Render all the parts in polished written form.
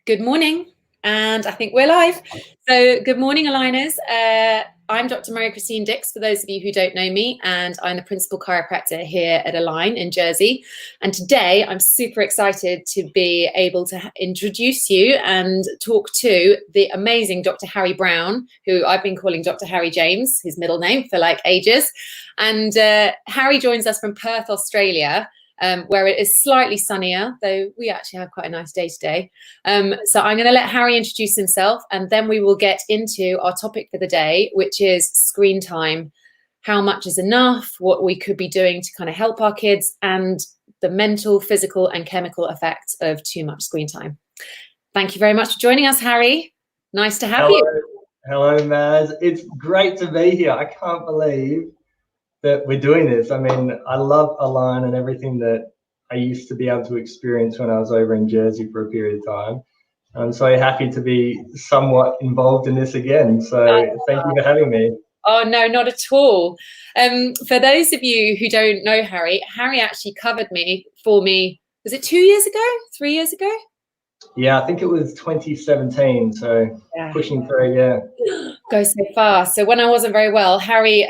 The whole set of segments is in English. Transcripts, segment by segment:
Good morning, and I think we're live. So good morning, aligners. I'm Dr. Marie-Christine Dix, for those of you who don't know me, and I'm the principal chiropractor here at Align in Jersey. And today I'm super excited to be able to introduce you and talk to the amazing Dr. Harry Brown, who I've been calling Dr. Harry James, his middle name, for like ages. And Harry joins us from Perth, Australia. Where it is slightly sunnier, though we actually have quite a nice day today. So I'm going to let Harry introduce himself, and then we will get into our topic for the day, which is screen time. How much is enough, what we could be doing to kind of help our kids, and the mental, physical and chemical effects of too much screen time. Thank you very much for joining us, Harry. Nice to have you. Hello, Maz. It's great to be here. I can't believe that we're doing this. I mean, I love Align and everything that I used to be able to experience when I was over in Jersey for a period of time. I'm so happy to be somewhat involved in this again. So thank you for having me. Oh, no, not at all. For those of you who don't know Harry actually covered for me, was it 2 years ago, 3 years ago? Yeah, I think it was 2017. So yeah. Pushing through, yeah. Goes so fast. So when I wasn't very well, Harry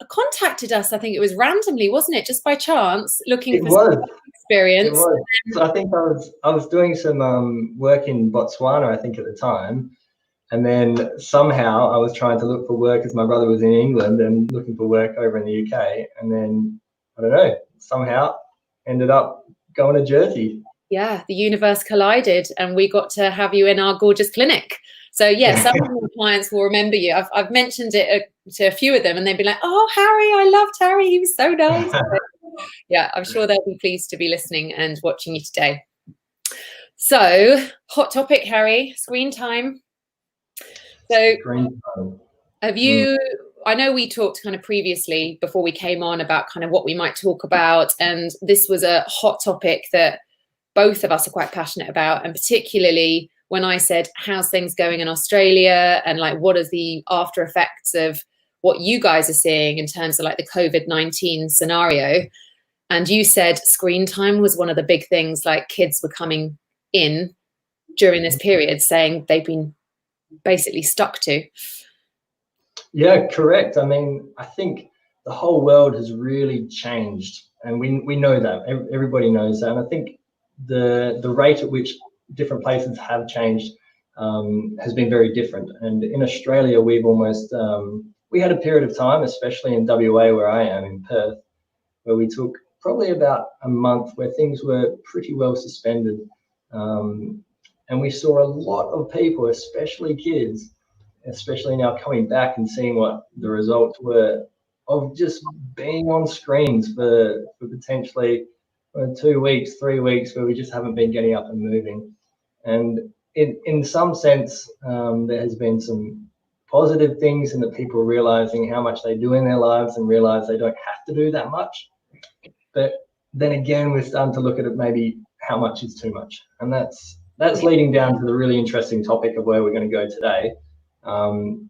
contacted us. I think it was randomly, wasn't it? Just by chance, looking for some experience. It was. So I think I was doing some work in Botswana, I think at the time, and then somehow I was trying to look for work as my brother was in England and looking for work over in the UK, and then I don't know, somehow ended up going to Jersey. Yeah, the universe collided, and we got to have you in our gorgeous clinic. So yeah, some of my clients will remember you. I've mentioned it to a few of them, and they'd be like, "Oh, Harry, I loved Harry. He was so nice." Yeah, I'm sure they'll be pleased to be listening and watching you today. So, hot topic, Harry, screen time. So, have you? I know we talked kind of previously before we came on about kind of what we might talk about, and this was a hot topic that both of us are quite passionate about, and particularly when I said, how's things going in Australia, and like, what are the after effects of what you guys are seeing in terms of like the COVID-19 scenario? And you said screen time was one of the big things, like kids were coming in during this period saying they've been basically stuck to. Yeah, correct. I mean, I think the whole world has really changed, and we know that. Everybody knows that. And I think the rate at which different places have changed has been very different. And in Australia, we've almost we had a period of time, especially in WA where I am in Perth, where we took probably about a month where things were pretty well suspended, and we saw a lot of people, especially kids, especially now coming back and seeing what the results were of just being on screens for potentially 2 weeks, 3 weeks, where we just haven't been getting up and moving. And in some sense, there has been some positive things in that people realizing how much they do in their lives and realize they don't have to do that much. But then again, we're starting to look at it, maybe how much is too much. And that's leading down to the really interesting topic of where we're going to go today,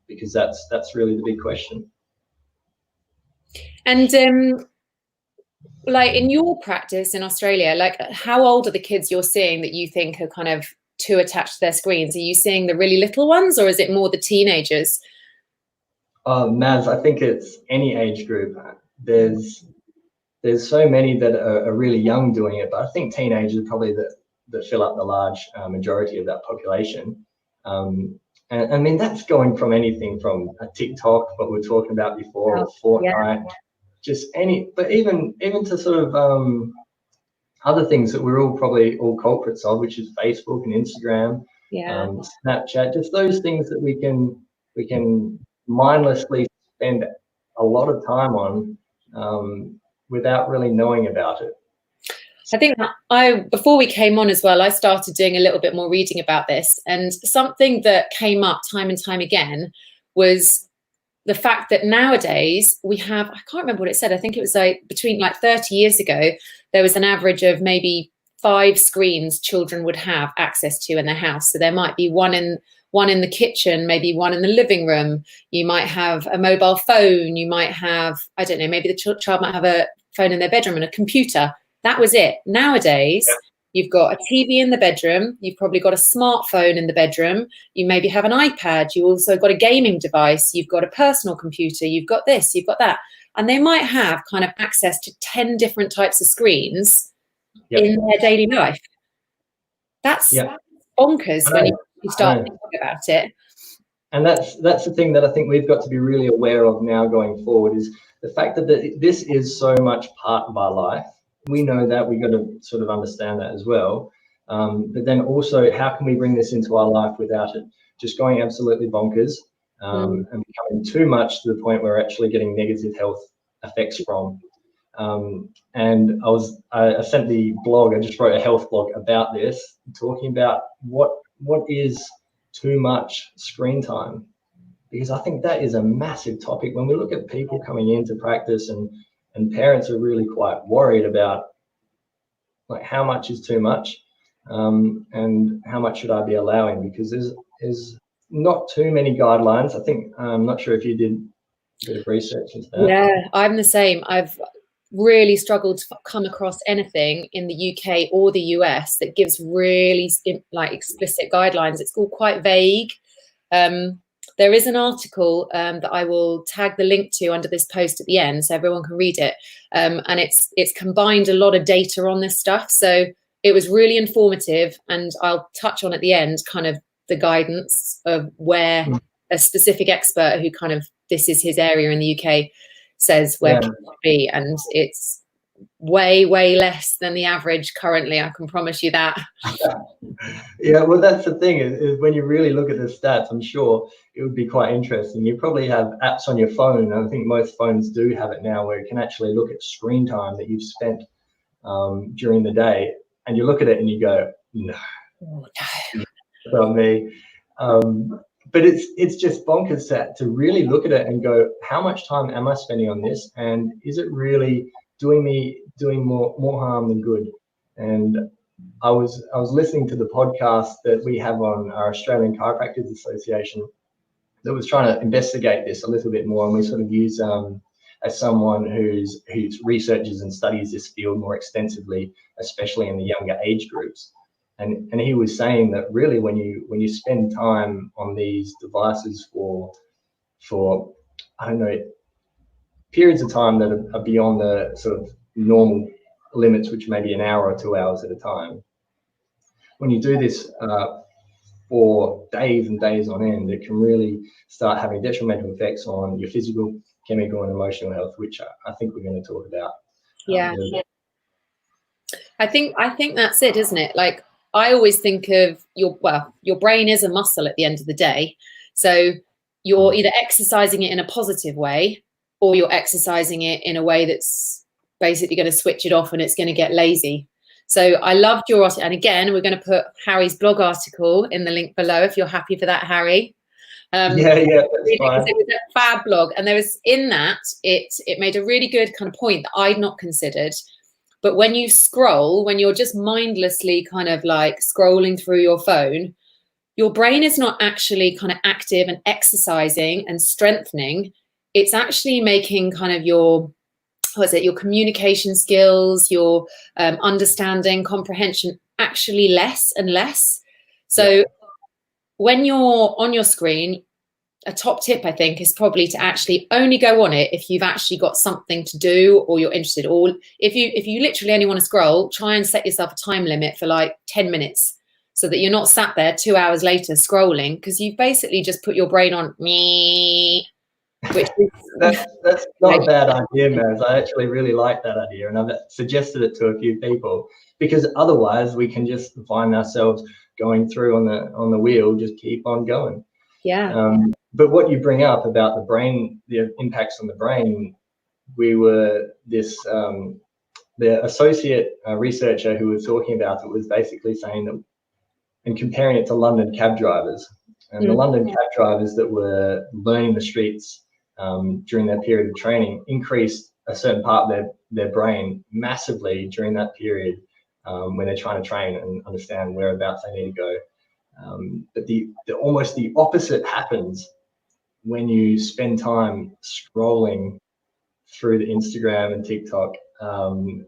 because that's really the big question. And like in your practice in Australia, like how old are the kids you're seeing that you think are kind of too attached to their screens? Are you seeing the really little ones, or is it more the teenagers? Maz, I think it's any age group. There's so many that are really young doing it, but I think teenagers are probably that fill up the large majority of that population. And I mean, that's going from anything from a TikTok, what we were talking about before, or Fortnite, just but even to sort of other things that we're probably all culprits of, which is Facebook and Instagram, Snapchat, just those things that we can mindlessly spend a lot of time on without really knowing about it. I think before we came on as well, I started doing a little bit more reading about this, and something that came up time and time again was the fact that nowadays we have, I can't remember what it said, I think it was like between like 30 years ago, there was an average of maybe 5 screens children would have access to in their house. So there might be one in the kitchen, maybe one in the living room. You might have a mobile phone. You might have, I don't know, maybe the child might have a phone in their bedroom and a computer. That was it. Nowadays, You've got a TV in the bedroom. You've probably got a smartphone in the bedroom. You maybe have an iPad. You also got a gaming device. You've got a personal computer. You've got this, you've got that. And they might have kind of access to 10 different types of screens in their daily life. That's bonkers when you start thinking about it. And that's the thing that I think we've got to be really aware of now going forward, is the fact that this is so much part of our life. We know that, we've got to sort of understand that as well. But then also, how can we bring this into our life without it just going absolutely bonkers and becoming too much to the point where we're actually getting negative health effects from. And I sent the blog, I just wrote a health blog about this, talking about what is too much screen time, because I think that is a massive topic. When we look at people coming into practice, and parents are really quite worried about, like, how much is too much, and how much should I be allowing, because there's not too many guidelines. I think, I'm not sure if you did a bit of research into that. Yeah, I'm the same. I've really struggled to come across anything in the UK or the US that gives really like explicit guidelines. It's all quite vague. There is an article that I will tag the link to under this post at the end so everyone can read it. And it's combined a lot of data on this stuff. So it was really informative, and I'll touch on at the end kind of the guidance of where a specific expert who kind of, this is his area in the UK, says where people should be, and it's way less than the average currently, I can promise you that. Yeah, well, that's the thing, is when you really look at the stats, I'm sure it would be quite interesting. You probably have apps on your phone, and I think most phones do have it now, where you can actually look at screen time that you've spent during the day, and you look at it and you go, no, for me. But it's just bonkers to really look at it and go, how much time am I spending on this, and is it really doing more harm than good? And I was listening to the podcast that we have on our Australian Chiropractors Association that was trying to investigate this a little bit more, and we sort of use as someone who's researches and studies this field more extensively, especially in the younger age groups. And he was saying that really when you spend time on these devices for I don't know, periods of time that are beyond the sort of normal limits, which may be an hour or 2 hours at a time, when you do this for days and days on end, it can really start having detrimental effects on your physical, chemical, and emotional health, which I think we're going to talk about. I think that's it, isn't it? Like, I always think of your brain is a muscle at the end of the day. So you're either exercising it in a positive way, or you're exercising it in a way that's basically going to switch it off and it's going to get lazy. So I loved your article. And again, we're going to put Harry's blog article in the link below if you're happy for that, Harry. That's fine. It was a fab blog. And there was, in that, it made a really good kind of point that I'd not considered. But when you scroll, when you're just mindlessly kind of like scrolling through your phone, your brain is not actually kind of active and exercising and strengthening. It's actually making kind of your communication skills, your understanding, comprehension actually less and less. So when you're on your screen, a top tip, I think, is probably to actually only go on it if you've actually got something to do or you're interested. Or if you literally only want to scroll, try and set yourself a time limit for like 10 minutes so that you're not sat there 2 hours later scrolling, because you've basically just put your brain on me. Which is, that's not a bad idea, Maz. I actually really like that idea, and I've suggested it to a few people, because otherwise we can just find ourselves going through on the wheel, just keep on going. But what you bring up about the brain, the impacts on the brain, the associate researcher who was talking about it was basically saying that, and comparing it to London cab drivers, and the London cab drivers that were learning the streets during their period of training increased a certain part of their brain massively during that period when they're trying to train and understand whereabouts they need to go. But almost the opposite happens when you spend time scrolling through the Instagram and TikTok,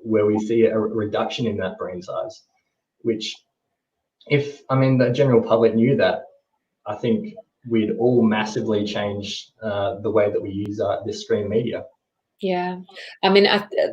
where we see a reduction in that brain size. which if, I mean, the general public knew that, I think we'd all massively change the way that we use this screen media. Yeah, I mean,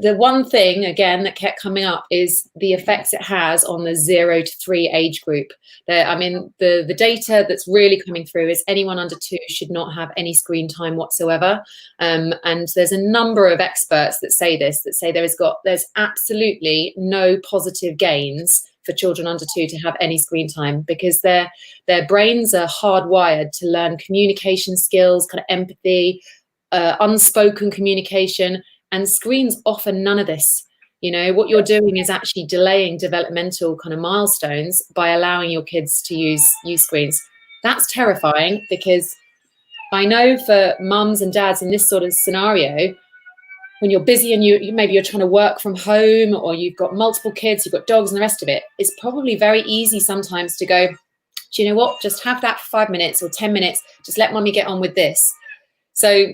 the one thing again that kept coming up is the effects it has on the 0 to 3 age group. I mean, the data that's really coming through is anyone under 2 should not have any screen time whatsoever. And there's a number of experts that say this, that say there's absolutely no positive gains for children under 2 to have any screen time, because their brains are hardwired to learn communication skills, kind of empathy, unspoken communication, and screens offer none of this. You know, what you're doing is actually delaying developmental kind of milestones by allowing your kids to use screens. That's terrifying, because I know for mums and dads in this sort of scenario, when you're busy and maybe you're trying to work from home, or you've got multiple kids, you've got dogs and the rest of it, it's probably very easy sometimes to go, do you know what, just have that for 5 minutes or 10 minutes, just let mommy get on with this. So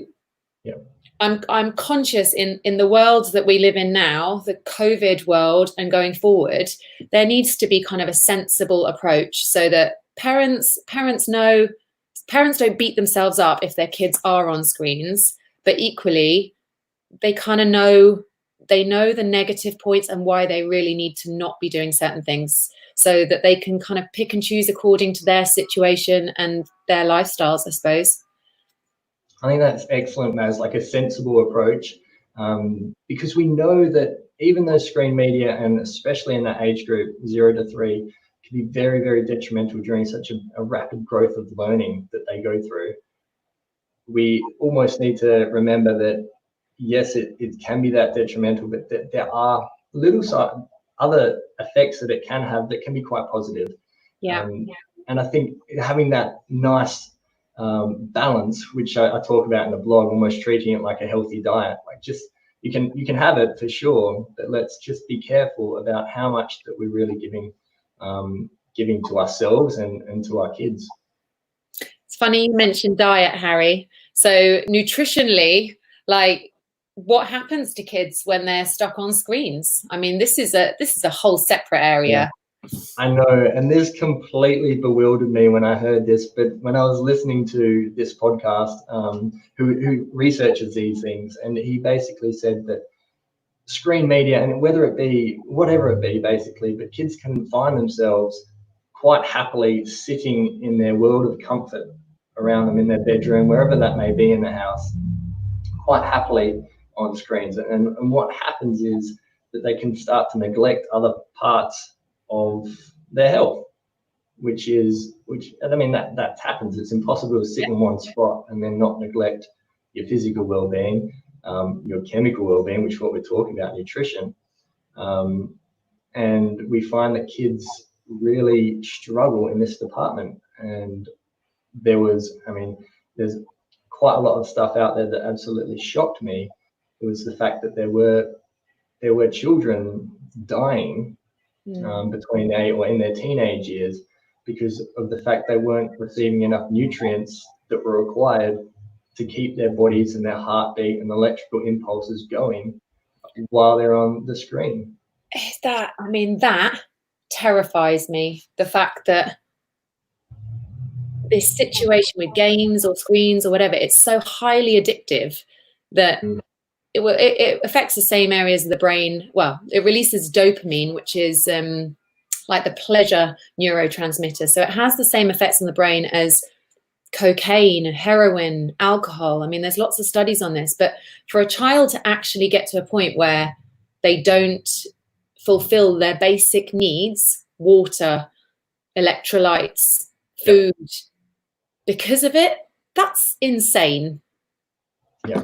yeah. I'm conscious in the world that we live in now, the COVID world, and going forward, there needs to be kind of a sensible approach so that parents don't beat themselves up if their kids are on screens, but equally they kind of know the negative points and why they really need to not be doing certain things, so that they can kind of pick and choose according to their situation and their lifestyles, I suppose. I think that's excellent, Maz, like a sensible approach, because we know that even though screen media, and especially in that age group 0 to 3, can be very, very detrimental during such a rapid growth of learning that they go through. We almost need to remember that, yes, it can be that detrimental, but that there are other effects that it can have that can be quite positive. Yeah. And I think having that nice balance, which I talk about in the blog, almost treating it like a healthy diet, like just you can have it for sure, but let's just be careful about how much that we're really giving to ourselves and to our kids. It's funny you mentioned diet, Harry. So nutritionally, like, what happens to kids when they're stuck on screens? I mean, this is a whole separate area. Yeah. I know, and this completely bewildered me when I heard this, but when I was listening to this podcast, who researches these things, and he basically said that screen media, and whether it be whatever it be, basically, but kids can find themselves quite happily sitting in their world of comfort around them in their bedroom, wherever that may be in the house, quite happily on screens. And what happens is that they can start to neglect other parts of their health, which I mean, that happens. It's impossible to sit in one spot and then not neglect your physical well-being, your chemical well-being, which is what we're talking about, nutrition. And we find that kids really struggle in this department. And there's quite a lot of stuff out there that absolutely shocked me. It was the fact that there were children dying between in their teenage years because of the fact they weren't receiving enough nutrients that were required to keep their bodies and their heartbeat and electrical impulses going while they're on the screen. That terrifies me, the fact that this situation with games or screens or whatever, it's so highly addictive that it affects the same areas of the brain. Well, it releases dopamine, which is like the pleasure neurotransmitter. So it has the same effects on the brain as cocaine, heroin, alcohol. I mean, there's lots of studies on this. But for a child to actually get to a point where they don't fulfill their basic needs, water, electrolytes, food, because of it, that's insane. Yeah.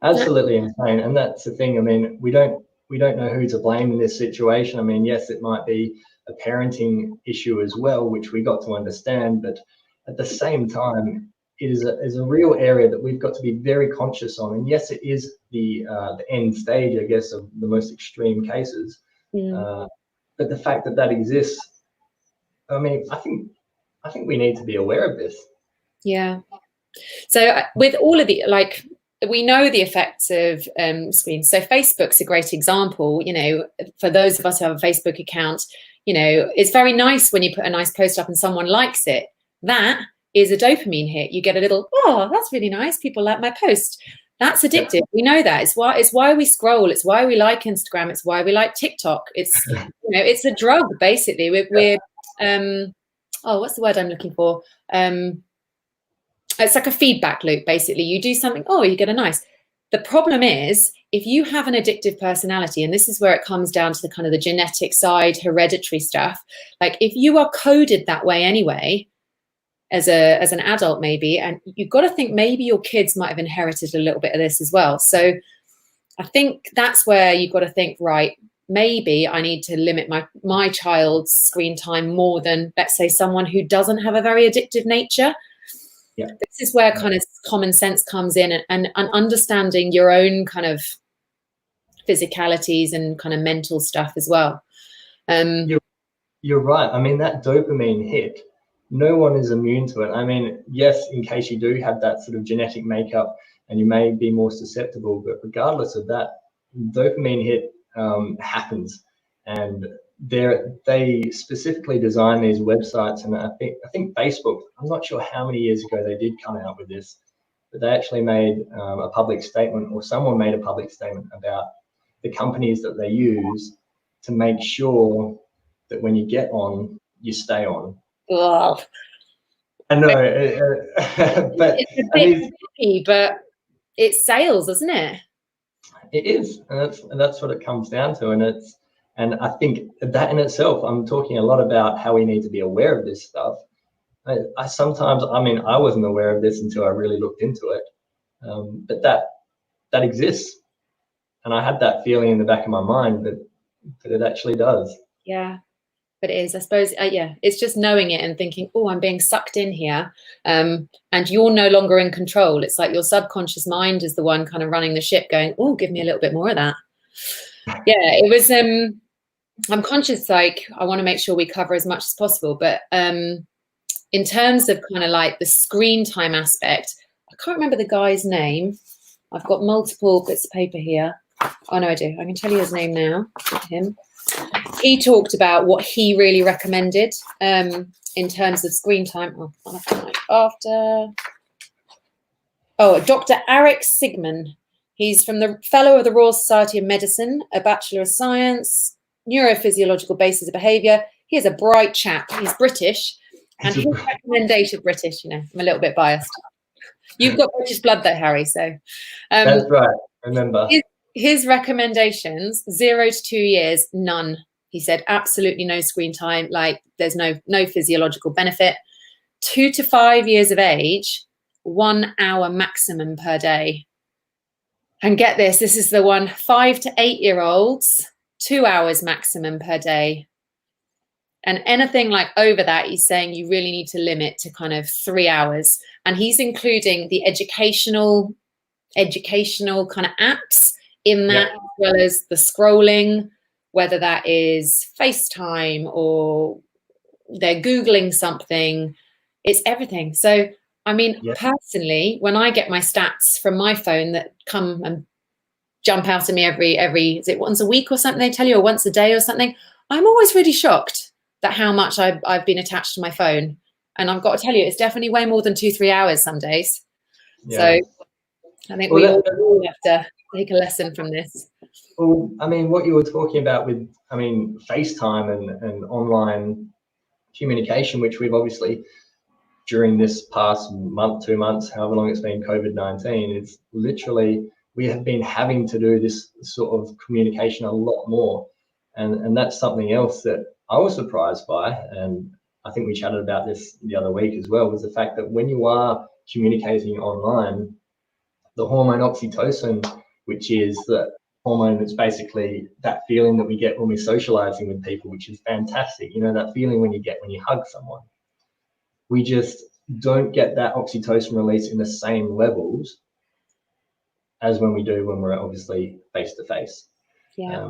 Absolutely insane. And that's the thing. I mean, we don't know who to blame in this situation. I mean, yes, it might be a parenting issue as well, which we got to understand, but at the same time, it is a real area that we've got to be very conscious on. And yes, it is the end stage, I guess, of the most extreme cases. But the fact that exists, I mean, I think we need to be aware of this. Yeah. So with all of the, like, we know the effects of screens. So Facebook's a great example. You know, for those of us who have a Facebook account, you know, it's very nice when you put a nice post up and someone likes it. That is a dopamine hit. You get a little, oh, that's really nice. People like my post. That's addictive. Yeah. We know that. It's why we scroll. It's why we like Instagram. It's why we like TikTok. It's, you know, it's a drug, basically. We're what's the word I'm looking for? It's like a feedback loop, basically. You do something, oh, you get a nice. The problem is, if you have an addictive personality, and this is where it comes down to the kind of the genetic side, hereditary stuff, like if you are coded that way anyway, as an adult maybe, and you've got to think maybe your kids might have inherited a little bit of this as well. So I think that's where you've got to think, right, maybe I need to limit my child's screen time more than, let's say, someone who doesn't have a very addictive nature. Yeah. This is where kind of common sense comes in, and understanding your own kind of physicalities and kind of mental stuff as well. You're right. I mean, that dopamine hit, no one is immune to it. I mean, yes, in case you do have that sort of genetic makeup and you may be more susceptible, but regardless of that, dopamine hit happens. And they specifically design these websites, and I think Facebook, I'm not sure how many years ago they did come out with this, but they actually made a public statement, or someone made a public statement about the companies that they use to make sure that when you get on, you stay on. Oh. I know, but it's a bit tricky, but it's sales, isn't it? It is, and that's what it comes down to, and I think that in itself, I'm talking a lot about how we need to be aware of this stuff. I sometimes, I mean, I wasn't aware of this until I really looked into it, but that exists, and I had that feeling in the back of my mind that it actually does. Yeah, but it is, I suppose, yeah, it's just knowing it and thinking, oh, I'm being sucked in here, and you're no longer in control. It's like your subconscious mind is the one kind of running the ship, going, oh, give me a little bit more of that. Yeah, it was, I'm conscious, like, I want to make sure we cover as much as possible, but in terms of kind of like the screen time aspect, I can't remember the guy's name. I've got multiple bits of paper here. Oh, no, I do. I can tell you his name now. Him. He talked about what he really recommended in terms of screen time. Oh, I'll have to after. Oh, Dr. Arik Sigman. He's from the Fellow of the Royal Society of Medicine, a Bachelor of Science, Neurophysiological Basis of Behaviour. He is a bright chap. He's British. And his recommendation, British, you know, I'm a little bit biased. You've got British blood though, Harry, so. That's right, remember. His recommendations, 0 to 2 years, none. He said absolutely no screen time, like there's no physiological benefit. 2 to 5 years of age, 1 hour maximum per day. And get this, this is the one, 5 to 8 year olds, 2 hours maximum per day. And anything like over that, he's saying you really need to limit to kind of 3 hours. And he's including the educational kind of apps in that, as well as the scrolling, whether that is FaceTime or they're Googling something, it's everything. So, I mean, personally, when I get my stats from my phone that come and jump out at me every, is it once a week or something they tell you, or once a day or something, I'm always really shocked that how much I've been attached to my phone. And I've got to tell you, it's definitely way more than 2-3 hours some days. Yeah. So I think we all have to take a lesson from this. Well, I mean, what you were talking about with, I mean, FaceTime and online communication, which we've obviously, during this past month, 2 months, however long it's been, COVID-19, it's literally, we have been having to do this sort of communication a lot more. And that's something else that I was surprised by, and I think we chatted about this the other week as well, was the fact that when you are communicating online, the hormone oxytocin, which is the hormone that's basically that feeling that we get when we're socializing with people, which is fantastic. You know, that feeling when you get when you hug someone. We just don't get that oxytocin release in the same levels as when we do when we're obviously face to face. Yeah.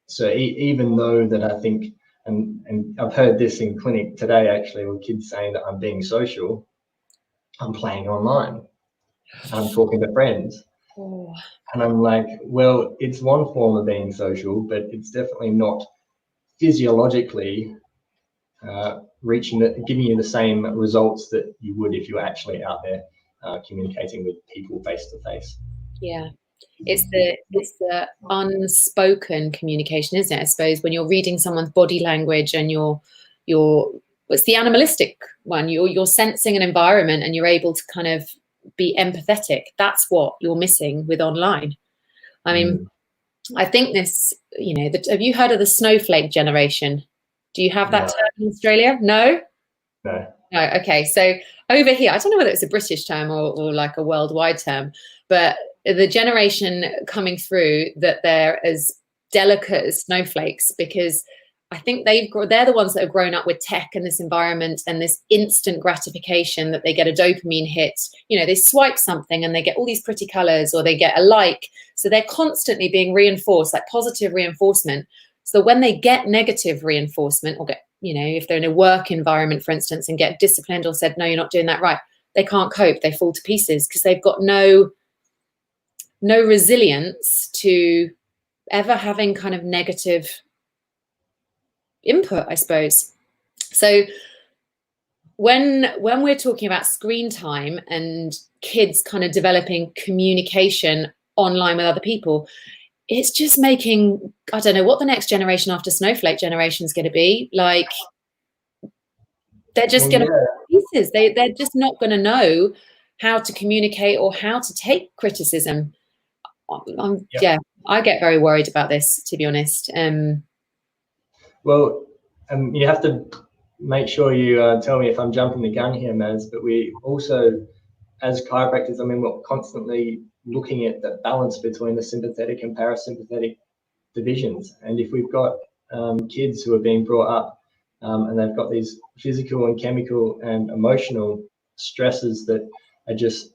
So even though that I think, and I've heard this in clinic today actually, with kids saying that I'm being social, I'm playing online, I'm talking to friends. And I'm like, well, it's one form of being social, but it's definitely not physiologically giving you the same results that you would if you were actually out there communicating with people face to face. Yeah. It's the unspoken communication, isn't it? I suppose when you're reading someone's body language and it's the animalistic one. You're sensing an environment and you're able to kind of be empathetic. That's what you're missing with online. I mean, I think this, have you heard of the snowflake generation? Do you have that term in Australia? No? No. No. Okay. So over here, I don't know whether it's a British term or like a worldwide term, but the generation coming through that they're as delicate as snowflakes, because I think they're the ones that have grown up with tech and this environment and this instant gratification that they get a dopamine hit. They swipe something and they get all these pretty colors, or they get a like. So they're constantly being reinforced, like positive reinforcement. So when they get negative reinforcement, or get, if they're in a work environment, for instance, and get disciplined or said, no, you're not doing that right, they can't cope. They fall to pieces because they've got no resilience to ever having kind of negative input, I suppose. So when we're talking about screen time and kids kind of developing communication online with other people, it's just making, I don't know what the next generation after snowflake generation is going to be like. They're just going to fall to pieces. They're just not going to know how to communicate or how to take criticism. Yeah, I get very worried about this, to be honest. Well, you have to make sure you tell me if I'm jumping the gun here, Maz, but we also, as chiropractors, we're constantly looking at the balance between the sympathetic and parasympathetic divisions. And if we've got kids who are being brought up and they've got these physical and chemical and emotional stresses that are just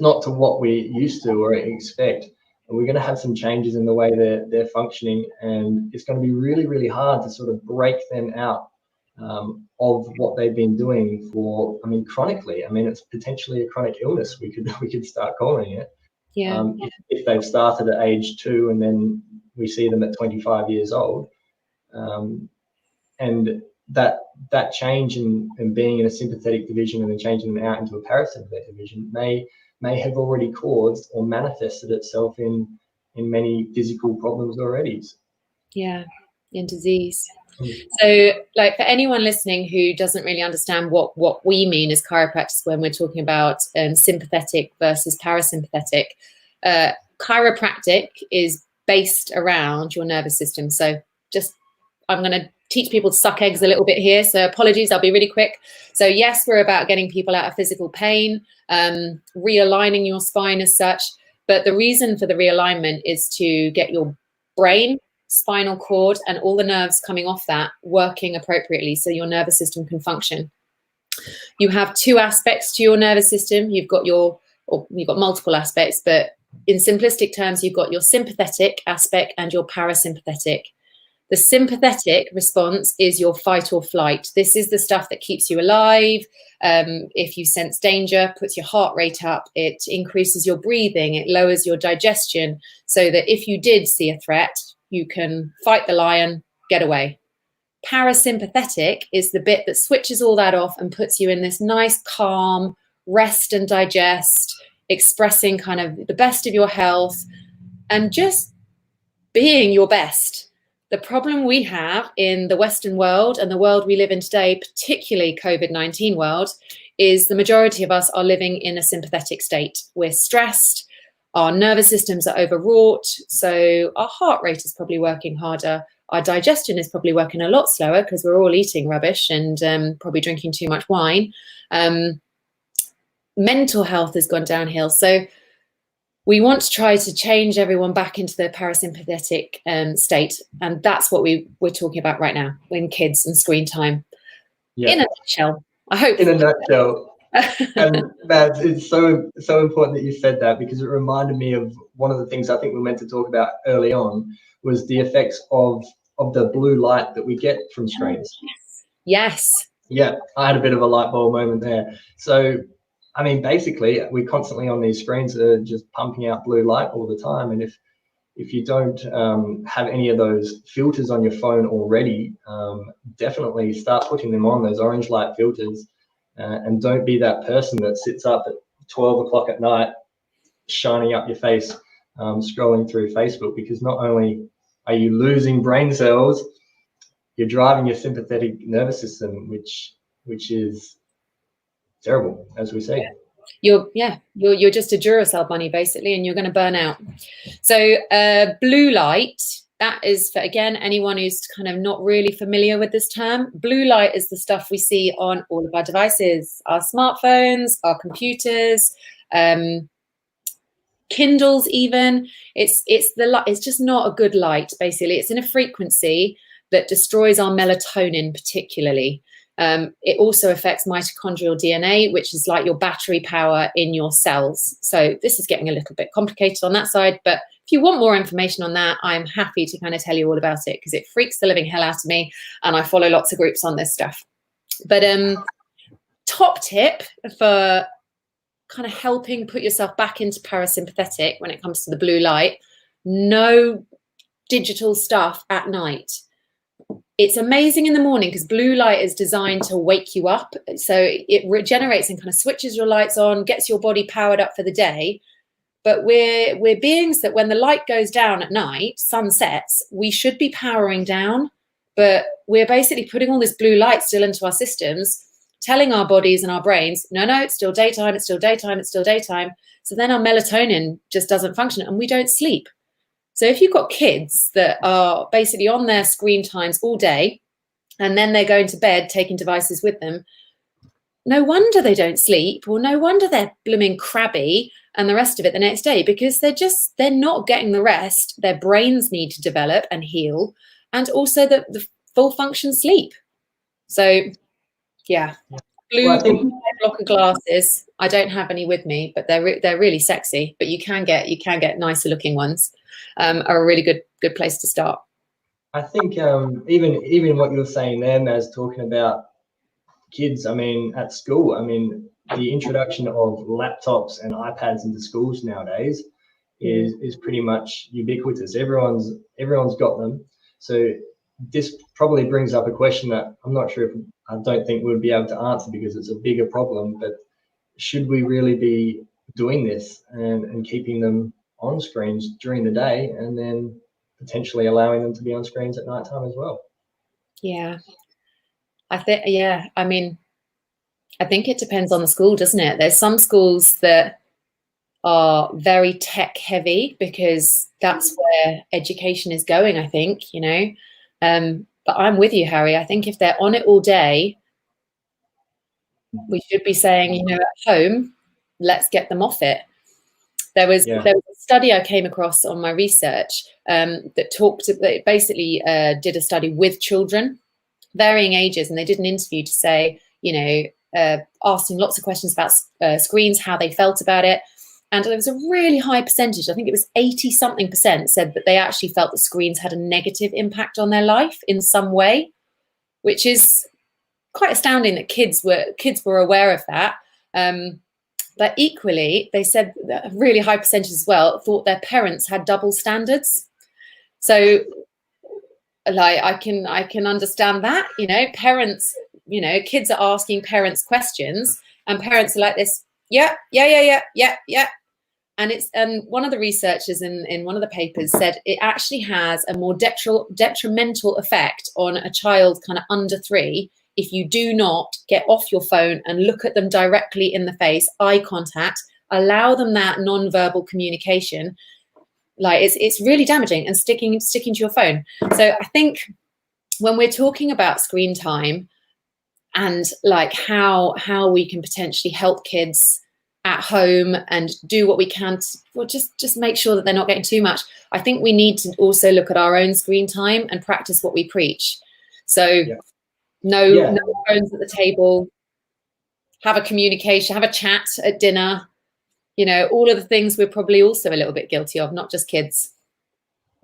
not to what we used to or expect, and we're going to have some changes in the way they're functioning, and it's going to be really, really hard to sort of break them out of what they've been doing for, chronically. It's potentially a chronic illness, we could start calling it. Yeah. If they've started at age 2 and then we see them at 25 years old, and that change in being in a sympathetic division and then changing them out into a parasympathetic division may have already caused or manifested itself in many physical problems already. Yeah, in disease. So, like, for anyone listening who doesn't really understand what we mean as chiropractors when we're talking about sympathetic versus parasympathetic, chiropractic is based around your nervous system. So I'm going to teach people to suck eggs a little bit here. So apologies, I'll be really quick. So yes, we're about getting people out of physical pain, realigning your spine as such. But the reason for the realignment is to get your brain, spinal cord, and all the nerves coming off that working appropriately so your nervous system can function. You have 2 aspects to your nervous system. You've got multiple aspects, but in simplistic terms, you've got your sympathetic aspect and your parasympathetic. The sympathetic response is your fight or flight. This is the stuff that keeps you alive. If you sense danger, puts your heart rate up, it increases your breathing, it lowers your digestion, so that if you did see a threat, you can fight the lion, get away. Parasympathetic is the bit that switches all that off and puts you in this nice, calm, rest and digest, expressing kind of the best of your health and just being your best. The problem we have in the Western world and the world we live in today, particularly COVID-19 world, is the majority of us are living in a sympathetic state. We're stressed, our nervous systems are overwrought, so our heart rate is probably working harder. Our digestion is probably working a lot slower because we're all eating rubbish and probably drinking too much wine. Mental health has gone downhill. So we want to try to change everyone back into the parasympathetic state. And that's what we're talking about right now in kids and screen time. Yeah. In a nutshell, I hope. In a nutshell. And Mads, it's so important that you said that, because it reminded me of one of the things I think we meant to talk about early on was the effects of the blue light that we get from screens. Yes. Yeah, I had a bit of a light bulb moment there. So basically, we're constantly on these screens that are just pumping out blue light all the time. And if you don't have any of those filters on your phone already, definitely start putting them on, those orange light filters, and don't be that person that sits up at 12 o'clock at night shining up your face, scrolling through Facebook, because not only are you losing brain cells, you're driving your sympathetic nervous system, which is terrible, as we say. You're just a Duracell bunny basically, and you're going to burn out. So blue light, that is for, again, anyone who's kind of not really familiar with this term. Blue light is the stuff we see on all of our devices, our smartphones, our computers, Kindles even. It's just not a good light, basically. It's in a frequency that destroys our melatonin particularly. It also affects mitochondrial DNA, which is like your battery power in your cells. So this is getting a little bit complicated on that side, but if you want more information on that, I'm happy to kind of tell you all about it, because it freaks the living hell out of me, and I follow lots of groups on this stuff. But top tip for kind of helping put yourself back into parasympathetic when it comes to the blue light: no digital stuff at night. It's amazing in the morning because blue light is designed to wake you up. So it regenerates and kind of switches your lights on, gets your body powered up for the day. But we're beings that when the light goes down at night, sun sets, we should be powering down. But we're basically putting all this blue light still into our systems, telling our bodies and our brains, no, it's still daytime, it's still daytime, it's still daytime. So then our melatonin just doesn't function and we don't sleep. So if you've got kids that are basically on their screen times all day, and then they're going to bed taking devices with them, no wonder they don't sleep, or no wonder they're blooming crabby and the rest of it the next day, because they're not getting the rest their brains need to develop and heal, and also the full function sleep. So yeah, blue blocker glasses. I don't have any with me, but they're really sexy. But you can get nicer looking ones. Are a really good place to start. I think even what you're saying there, Maz, talking about kids, I mean, at school, I mean, the introduction of laptops and iPads into schools nowadays is pretty much ubiquitous. Everyone's got them. So this probably brings up a question that I'm not sure if I don't think we'll be able to answer, because it's a bigger problem. But should we really be doing this and keeping them on screens during the day, and then potentially allowing them to be on screens at night time as well? Yeah, I think it depends on the school, doesn't it? There's some schools that are very tech heavy because that's where education is going, I think, but I'm with you, Harry. I think if they're on it all day, we should be saying, at home, let's get them off it. There was a study I came across on my research that basically did a study with children, varying ages, and they did an interview to say, asking lots of questions about screens, how they felt about it. And there was a really high percentage, I think it was 80-something%, said that they actually felt that screens had a negative impact on their life in some way, which is quite astounding that kids were aware of that. But equally, they said that a really high percentage as well thought their parents had double standards. So, like, I can understand that, parents, kids are asking parents questions, and parents are like this, yeah. And one of the researchers in one of the papers said it actually has a more detrimental effect on a child kind of under 3 if you do not get off your phone and look at them directly in the face, eye contact, allow them that non-verbal communication. Like, it's really damaging and sticking to your phone. So I think when we're talking about screen time and like how we can potentially help kids at home and do what we can to just make sure that they're not getting too much, I think we need to also look at our own screen time and practice what we preach. So no phones at the table, have a communication, have a chat at dinner, all of the things we're probably also a little bit guilty of, not just kids.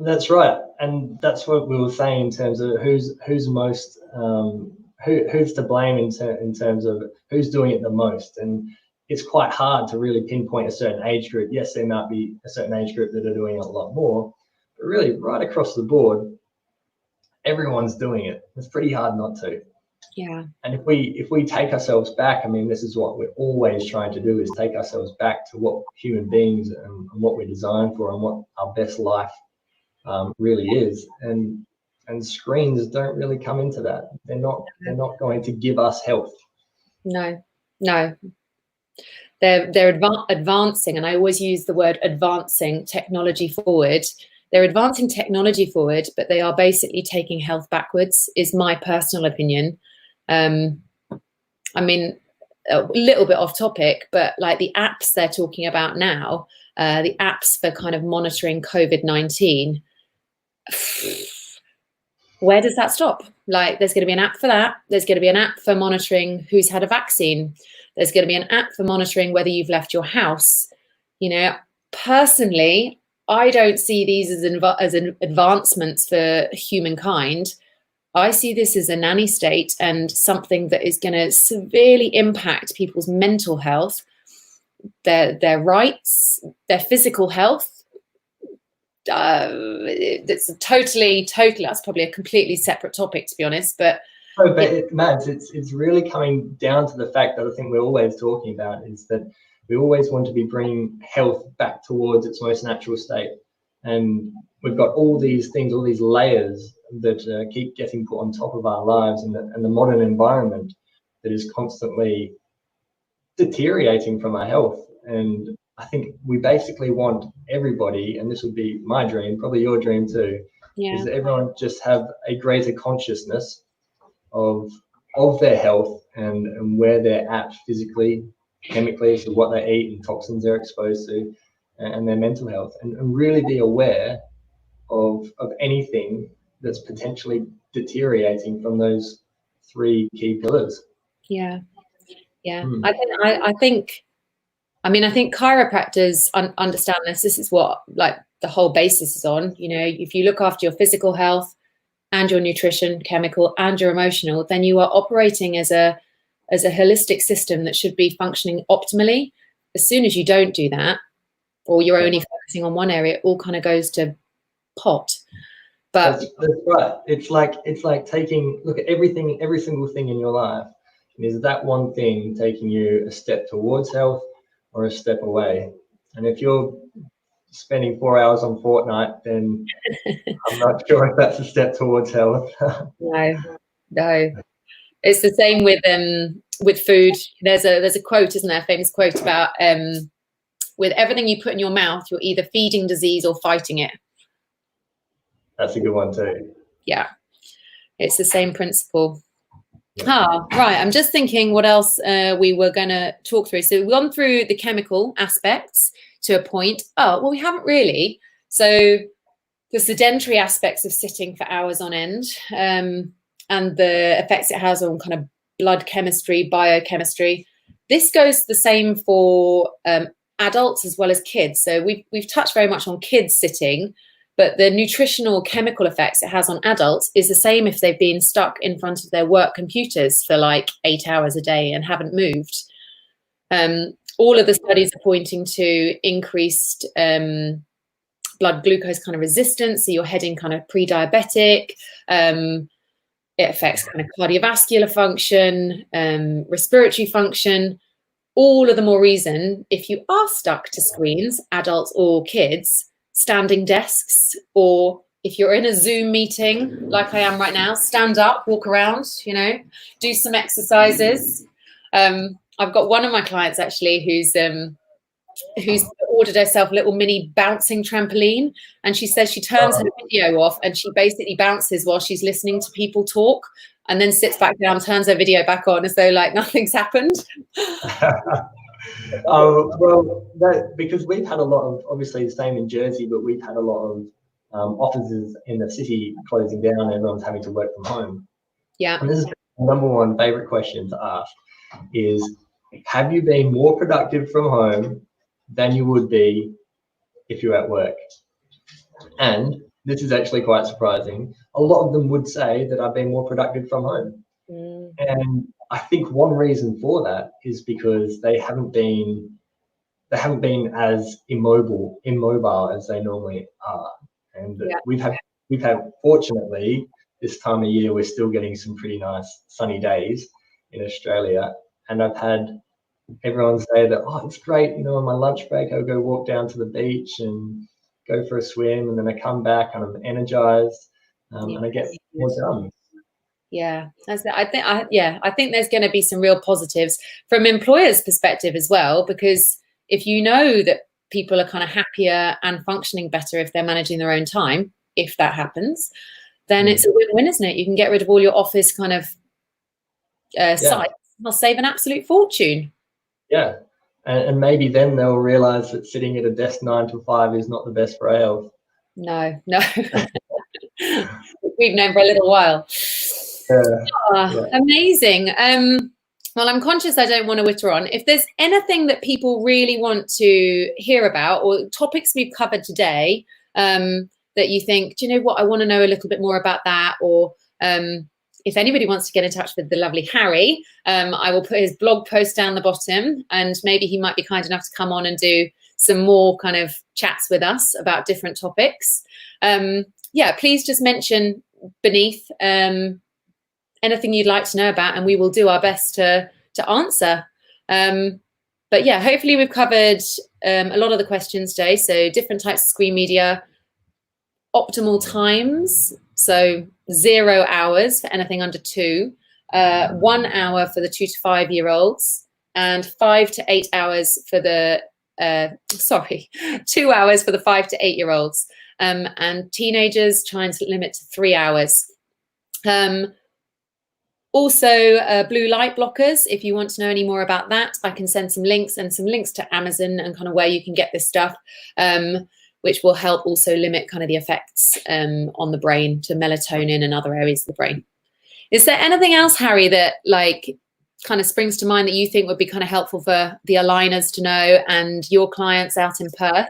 That's right. And that's what we were saying in terms of who's most, who's to blame in terms of who's doing it the most. And it's quite hard to really pinpoint a certain age group. Yes, there might be a certain age group that are doing it a lot more, but really right across the board, everyone's doing it. It's pretty hard not to. Yeah. And if we take ourselves back, I mean, this is what we're always trying to do, is take ourselves back to what human beings and what we're designed for and what our best life really is. And screens don't really come into that. They're not going to give us health. No. They're advancing, and I always use the word advancing technology forward. They're advancing technology forward, but they are basically taking health backwards, is my personal opinion. I mean, a little bit off topic, but like the apps they're talking about now, the apps for kind of monitoring COVID-19, where does that stop? Like, there's going to be an app for that. There's going to be an app for monitoring who's had a vaccine. There's going to be an app for monitoring whether you've left your house. You know, personally, I don't see these as advancements for humankind. I see this as a nanny state and something that is going to severely impact people's mental health, their rights, their physical health. It's totally, that's probably a completely separate topic, to be honest. But Mads, it's really coming down to the fact that I think we're always talking about is that we always want to be bringing health back towards its most natural state. And we've got all these things, all these layers that keep getting put on top of our lives, and the modern environment that is constantly deteriorating from our health. And I think we basically want everybody, and this would be my dream, probably your dream too, is that everyone just have a greater consciousness of their health and where they're at physically, chemically, so what they eat and toxins they're exposed to, and their mental health, and really be aware of anything that's potentially deteriorating from those three key pillars. I think chiropractors understand this. This is what like the whole basis is on. You know, if you look after your physical health and your nutrition, chemical, and your emotional, then you are operating as a holistic system that should be functioning optimally. As soon as you don't do that, or you're only focusing on one area, it all kind of goes to pot. But that's right. It's like taking look at everything, every single thing in your life. Is that one thing taking you a step towards health or a step away? And if you're spending 4 hours on Fortnite, then I'm not sure if that's a step towards health. No. It's the same with food. There's a quote, isn't there? A famous quote about with everything you put in your mouth, you're either feeding disease or fighting it. That's a good one too. Yeah, it's the same principle. Right. I'm just thinking what else we were going to talk through. So we've gone through the chemical aspects to a point. Oh, well, we haven't really. So the sedentary aspects of sitting for hours on end, and the effects it has on kind of blood chemistry, biochemistry. This goes the same for adults as well as kids. So we've touched very much on kids sitting, but the nutritional chemical effects it has on adults is the same if they've been stuck in front of their work computers for like 8 hours a day and haven't moved. All of the studies are pointing to increased blood glucose kind of resistance. So you're heading kind of pre-diabetic. It affects kind of cardiovascular function, respiratory function. All of the more reason, if you are stuck to screens, adults or kids, standing desks, or if you're in a Zoom meeting like I am right now, stand up, walk around, you know, do some exercises. I've got one of my clients actually who's ordered herself a little mini bouncing trampoline, and she says she turns her video off and she basically bounces while she's listening to people talk, and then sits back down, turns her video back on as though like nothing's happened. Well, because we've had a lot of, obviously the same in Jersey, but we've had a lot of offices in the city closing down and everyone's having to work from home. Yeah. And this is the number one favorite question to ask is, have you been more productive from home than you would be if you're at work? And this is actually quite surprising. A lot of them would say that I've been more productive from home. And I think one reason for that is because they haven't been as immobile as they normally are. And Yeah. we've had fortunately this time of year we're still getting some pretty nice sunny days in Australia, and I've had everyone say that, oh, it's great, you know, on my lunch break I'll go walk down to the beach and go for a swim, and then I come back and I'm energized, and I get more done. Yeah, I think there's going to be some real positives from employers' perspective as well, because if you know that people are kind of happier and functioning better if they're managing their own time, if that happens, then it's a win-win, isn't it? You can get rid of all your office kind of sites. They'll save an absolute fortune. Yeah, and maybe then they'll realize that sitting at a desk 9 to 5 is not the best for our health. No. We've known for a little while. Amazing. Well, I'm conscious I don't want to witter on. If there's anything that people really want to hear about, or topics we've covered today, that you think, do you know what, I want to know a little bit more about that, or if anybody wants to get in touch with the lovely Harry, I will put his blog post down the bottom, and maybe he might be kind enough to come on and do some more kind of chats with us about different topics. Yeah, please just mention beneath anything you'd like to know about, and we will do our best to answer. But yeah, hopefully we've covered a lot of the questions today. So different types of screen media, optimal times, so 0 hours for anything under 2, 1 hour for the 2 to 5 year olds, and 5 to 8 hours for the 2 hours for the 5 to 8 year olds, and teenagers trying to limit to 3 hours. Also, blue light blockers, if you want to know any more about that, I can send some links to Amazon and kind of where you can get this stuff, which will help also limit kind of the effects on the brain to melatonin and other areas of the brain. Is there anything else, Harry, that like kind of springs to mind that you think would be kind of helpful for the aligners to know and your clients out in Perth?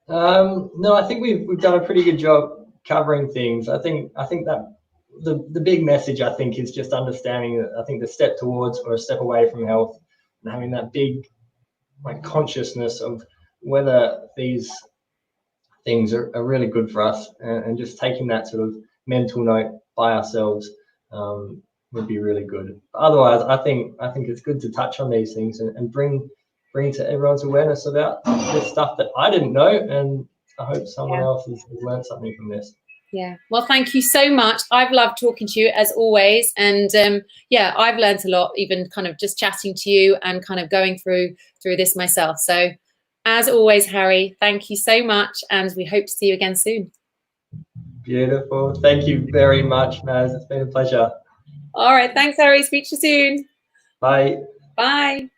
No, I think we've done a pretty good job covering things. I think that the big message, I think, is just understanding that I think the step towards or a step away from health, and having that big like consciousness of whether these things are really good for us, and just taking that sort of mental note by ourselves would be really good. Otherwise, I think it's good to touch on these things and bring to everyone's awareness about this stuff that I didn't know, and I hope someone else has learned something from this. Yeah, well, thank you so much. I've loved talking to you as always, and yeah, I've learned a lot, even kind of just chatting to you and kind of going through this myself. So as always, Harry, thank you so much, and we hope to see you again soon. Beautiful. Thank you very much, Maz. It's been a pleasure. All right, thanks, Harry. Speak to you soon. Bye. Bye.